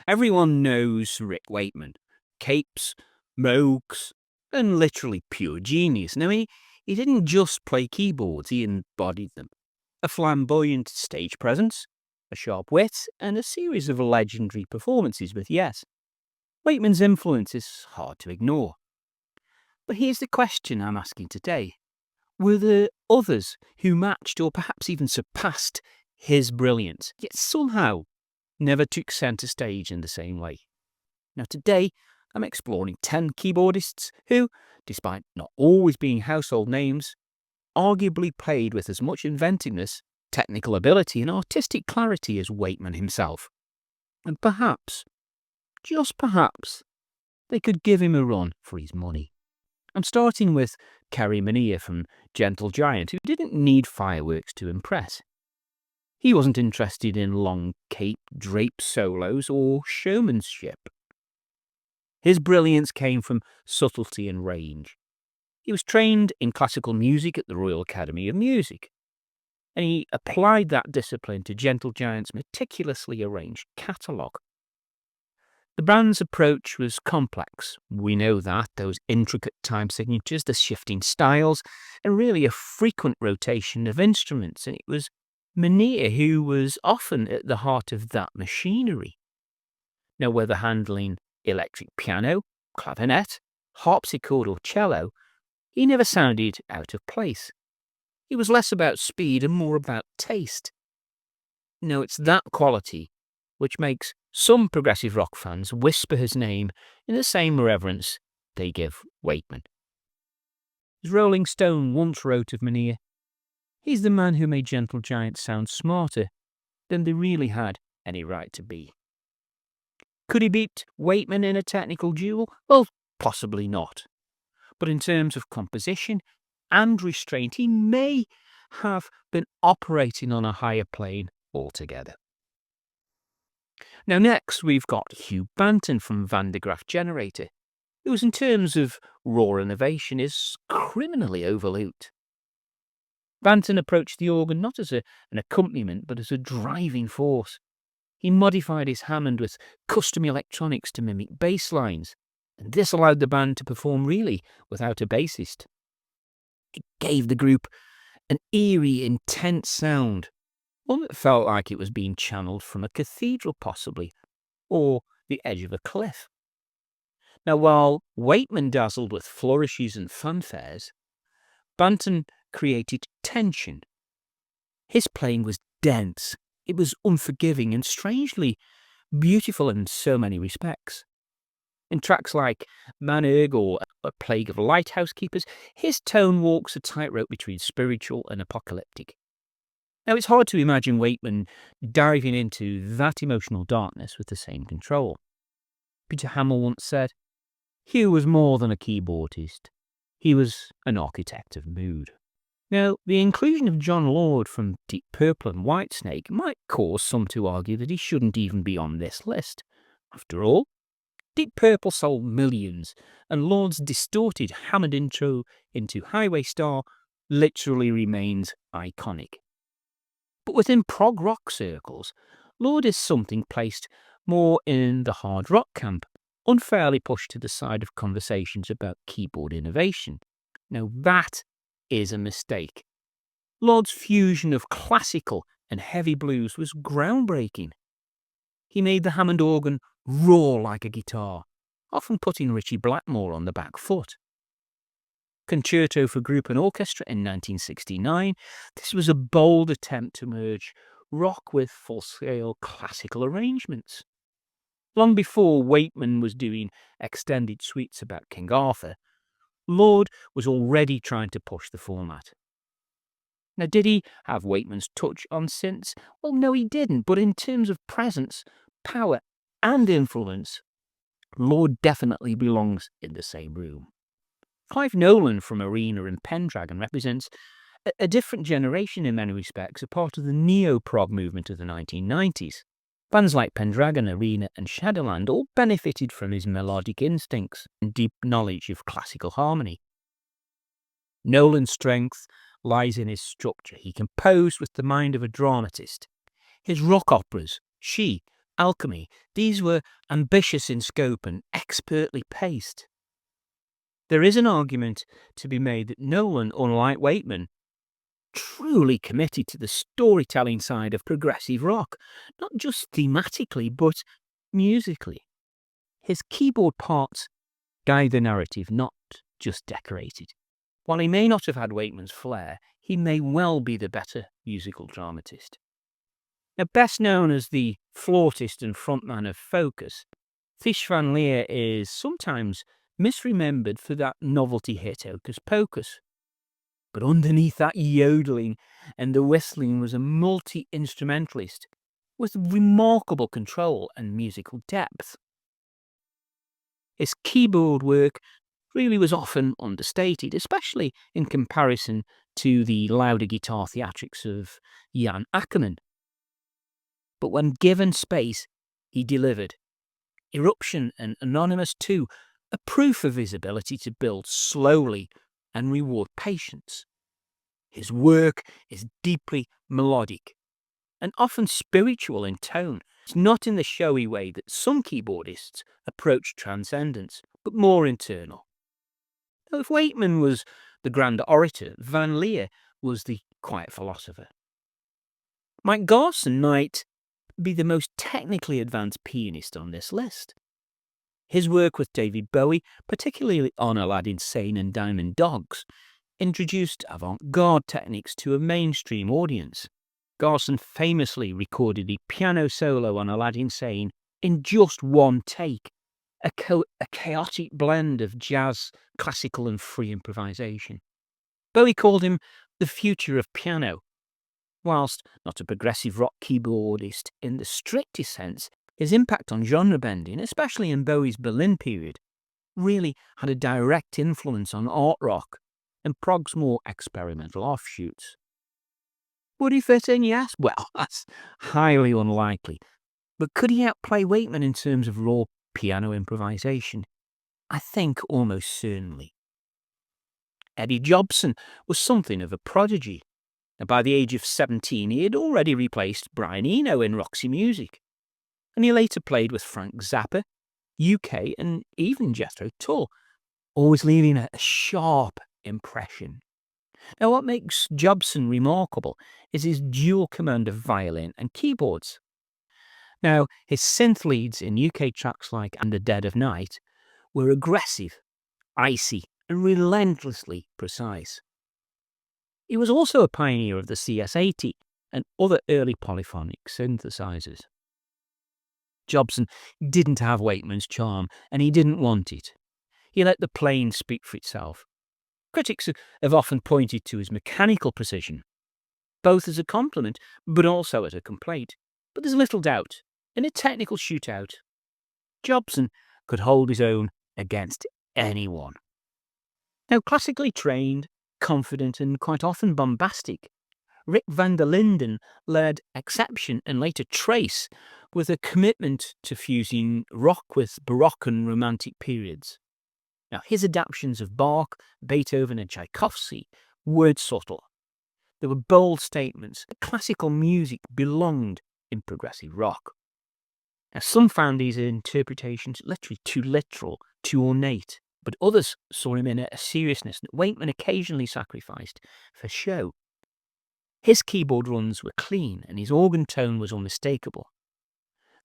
Everyone knows Rick Wakeman. Capes, Moogs, and literally pure genius. Now, he didn't just play keyboards, he embodied them. A flamboyant stage presence, a sharp wit, and a series of legendary performances. But yes, Wakeman's influence is hard to ignore. But here's the question I'm asking today. Were there others who matched or perhaps even surpassed his brilliance, yet somehow never took centre stage in the same way? Now today, I'm exploring 10 keyboardists who, despite not always being household names, arguably played with as much inventiveness, technical ability and artistic clarity as Wakeman himself. And perhaps, just perhaps, they could give him a run for his money. I'm starting with Kerry Minnear from Gentle Giant, who didn't need fireworks to impress. He wasn't interested in long cape drape solos or showmanship. His brilliance came from subtlety and range. He was trained in classical music at the Royal Academy of Music, and he applied that discipline to Gentle Giant's meticulously arranged catalogue. The band's approach was complex. We know that, those intricate time signatures, the shifting styles, and really a frequent rotation of instruments. And it was Minnear who was often at the heart of that machinery. Now, whether handling electric piano, clarinet, harpsichord or cello, he never sounded out of place. He was less about speed and more about taste. No, it's that quality which makes some progressive rock fans whisper his name in the same reverence they give Wakeman. As Rolling Stone once wrote of Minnear, he's the man who made Gentle Giant sound smarter than they really had any right to be. Could he beat Wakeman in a technical duel? Well, possibly not. But in terms of composition and restraint, he may have been operating on a higher plane altogether. Now next we've got Hugh Banton from Graaf Generator, who in terms of raw innovation is criminally overlooked. Banton approached the organ not as an accompaniment but as a driving force. He modified his Hammond with custom electronics to mimic bass lines, and this allowed the band to perform really without a bassist. It gave the group an eerie, intense sound, one that felt like it was being channeled from a cathedral possibly, or the edge of a cliff. Now while Wakeman dazzled with flourishes and fanfares, Banton created tension. His playing was dense, it was unforgiving and strangely beautiful in so many respects. In tracks like Manerg or A Plague of Lighthouse Keepers, his tone walks a tightrope between spiritual and apocalyptic. Now, it's hard to imagine Wakeman diving into that emotional darkness with the same control. Peter Hammill once said, Hugh was more than a keyboardist. He was an architect of mood. Now, the inclusion of Jon Lord from Deep Purple and Whitesnake might cause some to argue that he shouldn't even be on this list. After all, Deep Purple sold millions, and Lord's distorted Hammond intro into Highway Star literally remains iconic. But within prog rock circles, Lord is something placed more in the hard rock camp, unfairly pushed to the side of conversations about keyboard innovation. Now that is a mistake. Lord's fusion of classical and heavy blues was groundbreaking. He made the Hammond organ roar like a guitar, often putting Ritchie Blackmore on the back foot. Concerto for Group and Orchestra in 1969, this was a bold attempt to merge rock with full-scale classical arrangements. Long before Wakeman was doing extended suites about King Arthur, Lord was already trying to push the format. Now, did he have Wakeman's touch on synths? Well, no, he didn't, but in terms of presence, power, and influence, Lord definitely belongs in the same room. Clive Nolan from Arena and Pendragon represents a different generation in many respects, a part of the neo-prog movement of the 1990s. Bands like Pendragon, Arena and Shadowland all benefited from his melodic instincts and deep knowledge of classical harmony. Nolan's strength lies in his structure. He composed with the mind of a dramatist. His rock operas, She alchemy. These were ambitious in scope and expertly paced. There is an argument to be made that Nolan, unlike Wakeman, truly committed to the storytelling side of progressive rock, not just thematically, but musically. His keyboard parts guide the narrative, not just decorated. While he may not have had Wakeman's flair, he may well be the better musical dramatist. Now, best known as the flautist and frontman of Focus, Fish Van Leer is sometimes misremembered for that novelty hit Hocus Pocus. But underneath that yodeling and the whistling was a multi-instrumentalist with remarkable control and musical depth. His keyboard work really was often understated, especially in comparison to the louder guitar theatrics of Jan Akkerman. But when given space, he delivered. Eruption and Anonymous 2 are proof of his ability to build slowly and reward patience. His work is deeply melodic and often spiritual in tone. It's not in the showy way that some keyboardists approach transcendence, but more internal. Now, if Wakeman was the grand orator, Van Leer was the quiet philosopher. Mike Garson might be the most technically advanced pianist on this list. His work with David Bowie, particularly on Aladdin Sane and Diamond Dogs, introduced avant-garde techniques to a mainstream audience. Garson famously recorded the piano solo on Aladdin Sane in just one take, a chaotic blend of jazz, classical and free improvisation. Bowie called him the future of piano. Whilst not a progressive rock keyboardist in the strictest sense, his impact on genre bending, especially in Bowie's Berlin period, really had a direct influence on art rock and prog's more experimental offshoots. Would he fit in? Yes. Well, that's highly unlikely. But could he outplay Wakeman in terms of raw piano improvisation? I think almost certainly. Eddie Jobson was something of a prodigy. And by the age of 17, he had already replaced Brian Eno in Roxy Music. And he later played with Frank Zappa, UK, and even Jethro Tull, always leaving a sharp impression. Now, what makes Jobson remarkable is his dual command of violin and keyboards. Now, his synth leads in UK tracks like And the Dead of Night were aggressive, icy, and relentlessly precise. He was also a pioneer of the CS80 and other early polyphonic synthesizers. Jobson didn't have Wakeman's charm, and he didn't want it. He let the playing speak for itself. Critics have often pointed to his mechanical precision, both as a compliment, but also as a complaint. But there's little doubt, in a technical shootout, Jobson could hold his own against anyone. Now, classically trained, confident, and quite often bombastic, Rick van der Linden led Exception and later Trace with a commitment to fusing rock with Baroque and Romantic periods. Now, his adaptations of Bach, Beethoven, and Tchaikovsky weren't subtle. They were bold statements that classical music belonged in progressive rock. Now, some found these interpretations literally too literal, too ornate, but others saw him in a seriousness that Wakeman occasionally sacrificed for show. His keyboard runs were clean and his organ tone was unmistakable.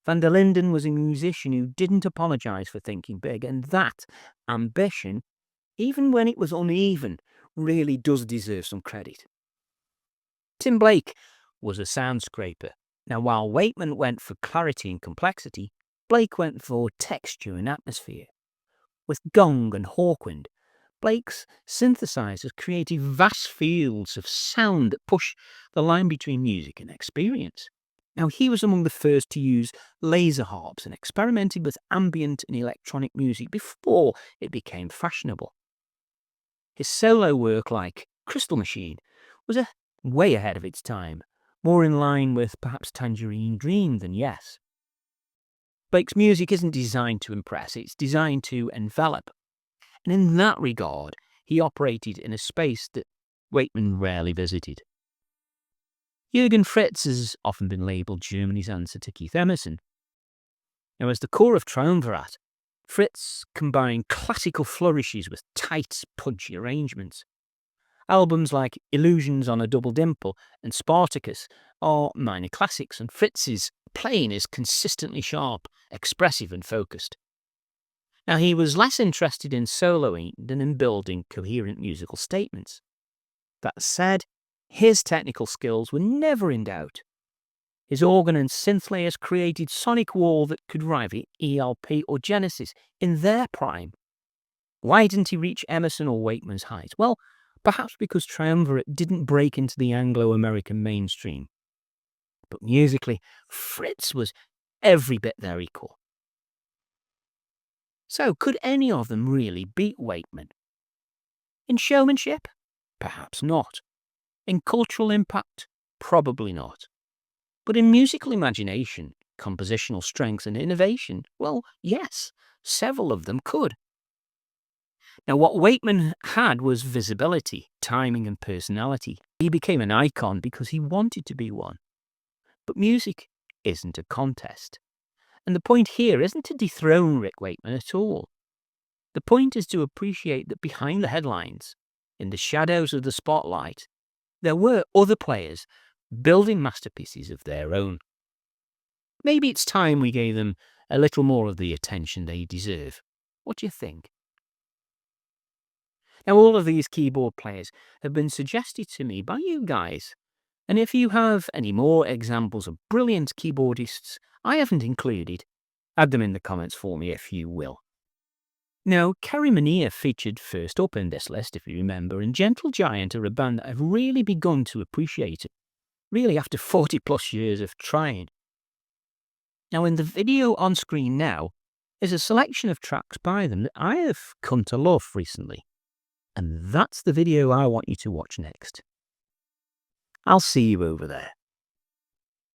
Van der Linden was a musician who didn't apologize for thinking big, and that ambition, even when it was uneven, really does deserve some credit. Tim Blake was a sound scraper. Now, while Wakeman went for clarity and complexity, Blake went for texture and atmosphere. With gong and hawkwind, Blake's synthesizers created vast fields of sound that push the line between music and experience. Now, he was among the first to use laser harps and experimented with ambient and electronic music before it became fashionable. His solo work, like Crystal Machine, was way ahead of its time, more in line with perhaps Tangerine Dream than Yes. Blake's music isn't designed to impress, it's designed to envelop. And in that regard, he operated in a space that Wakeman rarely visited. Jürgen Fritz has often been labelled Germany's answer to Keith Emerson. Now, as the core of Triumvirate, Fritz combined classical flourishes with tight, punchy arrangements. Albums like Illusions on a Double Dimple and Spartacus are minor classics, and Fritz's playing is consistently sharp, expressive and focused. Now, he was less interested in soloing than in building coherent musical statements. That said, his technical skills were never in doubt. His organ and synth layers created sonic wall that could rival ELP or Genesis in their prime. Why didn't he reach Emerson or Wakeman's height? Well, perhaps because Triumvirate didn't break into the Anglo-American mainstream. But musically, Fritz was every bit their equal. So, could any of them really beat Wakeman? In showmanship? Perhaps not. In cultural impact? Probably not. But in musical imagination, compositional strength and innovation, well, yes, several of them could. Now, what Wakeman had was visibility, timing and personality. He became an icon because he wanted to be one. But music isn't a contest. And the point here isn't to dethrone Rick Wakeman at all. The point is to appreciate that behind the headlines, in the shadows of the spotlight, there were other players building masterpieces of their own. Maybe it's time we gave them a little more of the attention they deserve. What do you think? Now, all of these keyboard players have been suggested to me by you guys. And if you have any more examples of brilliant keyboardists I haven't included, add them in the comments for me if you will. Now, Kerry Minnear featured first up in this list, if you remember, and Gentle Giant are a band that I've really begun to appreciate, really after 40 plus years of trying. Now, in the video on screen now is a selection of tracks by them that I have come to love recently. And that's the video I want you to watch next. I'll see you over there.